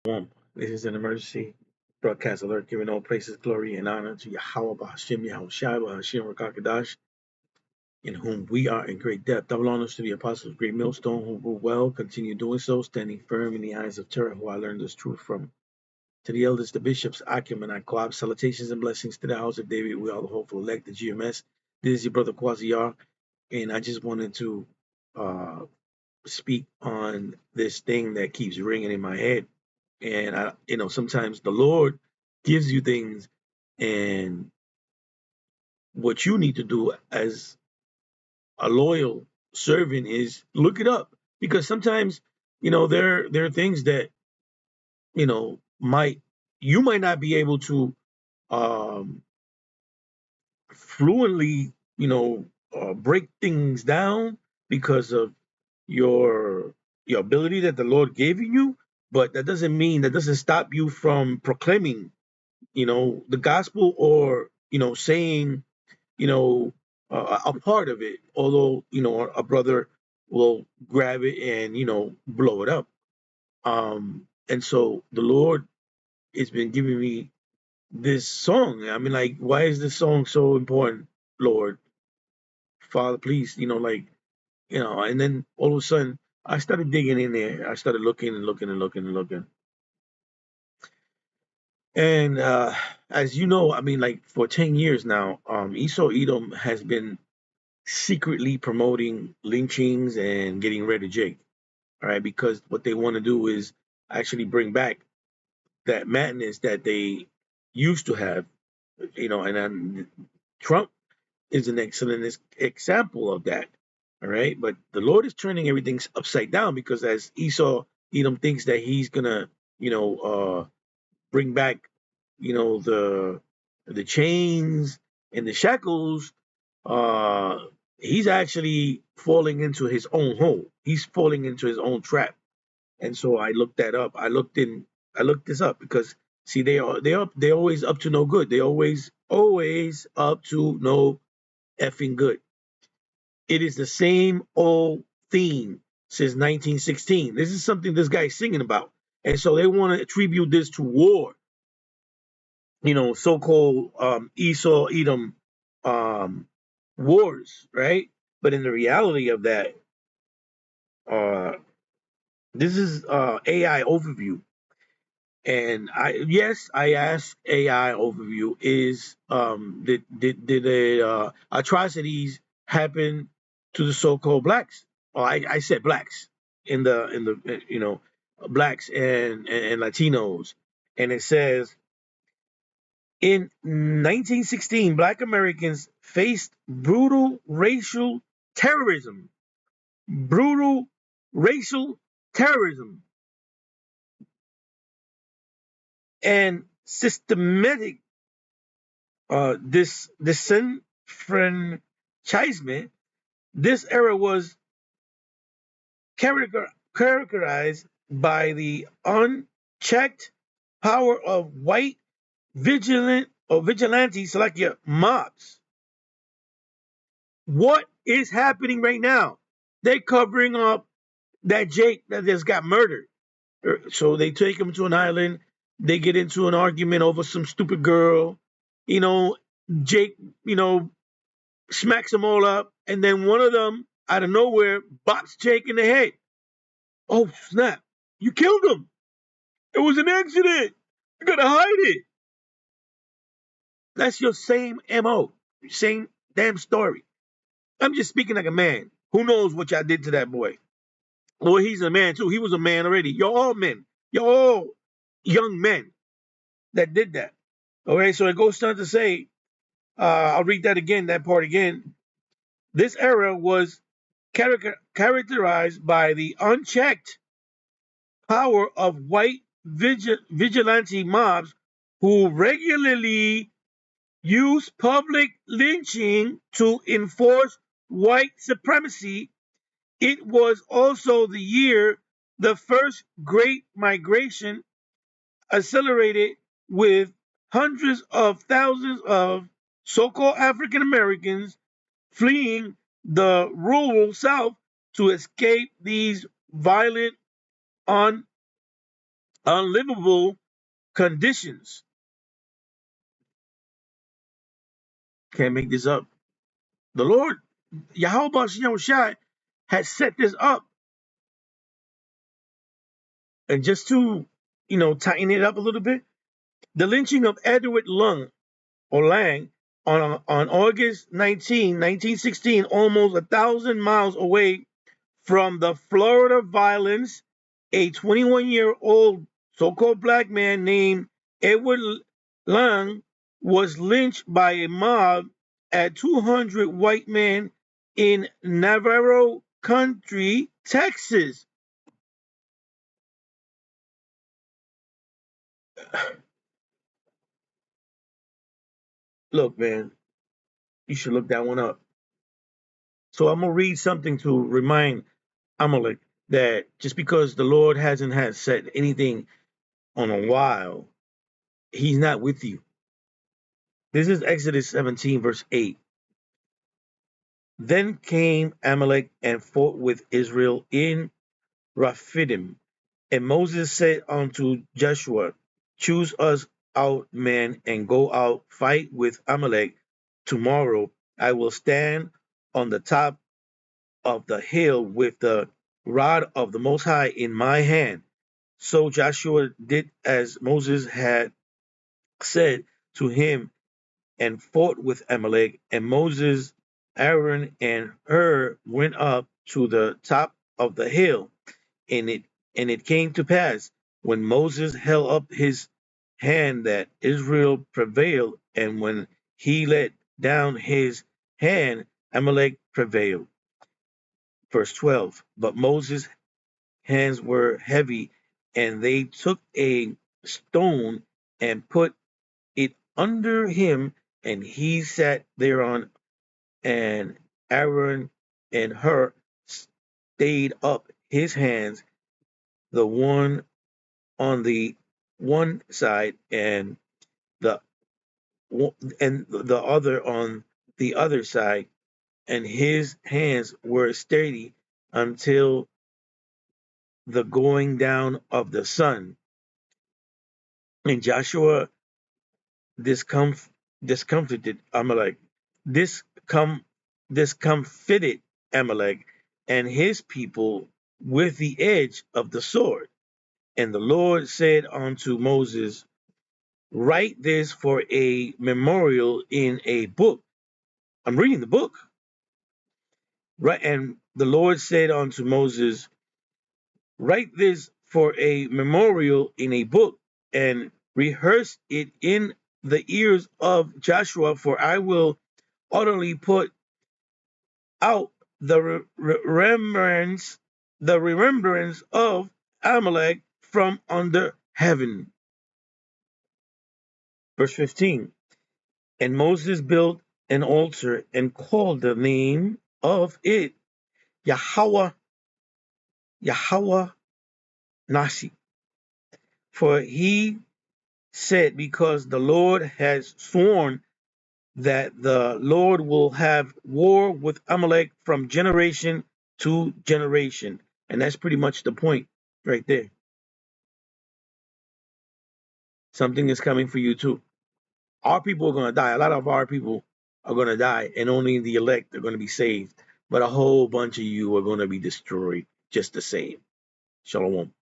One. This is an emergency broadcast alert giving all praises, glory, and honor to Yahweh Bahashim Yahushua Bahashim Rakakadash, in whom we are in great depth. Double honors to the apostles, great millstone, who rule well, continue doing so, standing firm in the eyes of terror, who I learned this truth from. To the elders, the bishops, Akim and Akwab, salutations and blessings to the house of David. We are the hopeful elect, the GMS. This is your brother Quasiyar, and I just wanted to uh, speak on this thing that keeps ringing in my head. And sometimes the Lord gives you things, and what you need to do as a loyal servant is look it up, because sometimes there are things that might you might not be able to um fluently break things down because of your your ability that the Lord gave you, but that doesn't stop you from proclaiming the gospel, or saying you know a part of it, although a brother will grab it and blow it up. And so the Lord has been giving me this song. I mean, like, why is this song so important, Lord? Father, please, and then all of a sudden I started digging in there. I started looking and looking and looking and looking. And as you know, I mean, like, for 10 years now, Esau Edom has been secretly promoting lynchings and getting rid of Jake. All right, because what they want to do is actually bring back that madness that they used to have. And then Trump is an excellent example of that. All right, but the Lord is turning everything upside down, because as Esau Edom thinks that he's gonna, bring back, the chains and the shackles, uh, he's actually falling into his own hole. He's falling into his own trap. And so I looked that up. I looked this up because, see, they're always up to no good. They always up to no effing good. It is the same old theme since 1916. This is something this guy's singing about. And so they want to attribute this to war, so-called Esau Edom um, wars, right? But in the reality of that, uh, this is AI overview. And I asked AI overview, is did atrocities happen to the so-called blacks? Oh, I said blacks in the blacks and Latinos, and it says in 1916 Black Americans faced terrorism, brutal racial terrorism, and systematic disenfranchisement. This era was characterized by the unchecked power of white vigilante selective mobs. What is happening right now? They're covering up that Jake that just got murdered. So they take him to an island. They get into an argument over some stupid girl. You know, Jake, smacks them all up, and then one of them, out of nowhere, bops Jake in the head. Oh, snap. You killed him. It was an accident. You gotta hide it. That's your same MO. Same damn story. I'm just speaking like a man. Who knows what y'all did to that boy? Well, he's a man too. He was a man already. You're all men. You're all young men that did that. Okay, so it goes on to say, I'll read that again, that part again. This era was characterized by the unchecked power of white vigilante mobs who regularly use public lynching to enforce white supremacy. It was also the year the first Great Migration accelerated, with hundreds of thousands of so-called African Americans fleeing the rural South to escape these violent, unlivable conditions. Can't make this up. The Lord, Yahweh Shai, had set this up. And just to, tighten it up a little bit, the lynching of Edward Lang on August 19, 1916, almost 1,000 miles away from the Florida violence, a 21-year-old so-called black man named Edward Lang was lynched by a mob at 200 white men in Navarro County, Texas. Look, man, you should look that one up. So I'm gonna read something to remind Amalek that just because the Lord hasn't had said anything on a while, he's not with you. This is Exodus 17, verse 8. Then came Amalek and fought with Israel in Rephidim. And Moses said unto Joshua, choose us out men and go out fight with Amalek. Tomorrow I will stand on the top of the hill with the rod of the Most High in my hand. So Joshua did as Moses had said to him and fought with Amalek. And Moses, Aaron, and Hur went up to the top of the hill. And it came to pass when Moses held up his hand that Israel prevailed, and when he let down his hand, Amalek prevailed. Verse 12. But Moses' hands were heavy, and they took a stone and put it under him, and he sat thereon, and Aaron and Hur stayed up his hands, the one on the one side the and the other on the other side, and his hands were steady until the going down of the sun. And Joshua discomfited Amalek. This discomfited Amalek and his people with the edge of the sword. And the Lord said unto Moses, write this for a memorial in a book. I'm reading the book. Right, and the Lord said unto Moses, write this for a memorial in a book, and rehearse it in the ears of Joshua, for I will utterly put out the remembrance of Amalek from under heaven. Verse 15. And Moses built an altar and called the name of it Yahweh Nasi. For he said, because the Lord has sworn that the Lord will have war with Amalek from generation to generation. And that's pretty much the point right there. Something is coming for you too. Our people are going to die. A lot of our people are going to die, and only the elect are going to be saved. But a whole bunch of you are going to be destroyed just the same. Shalom.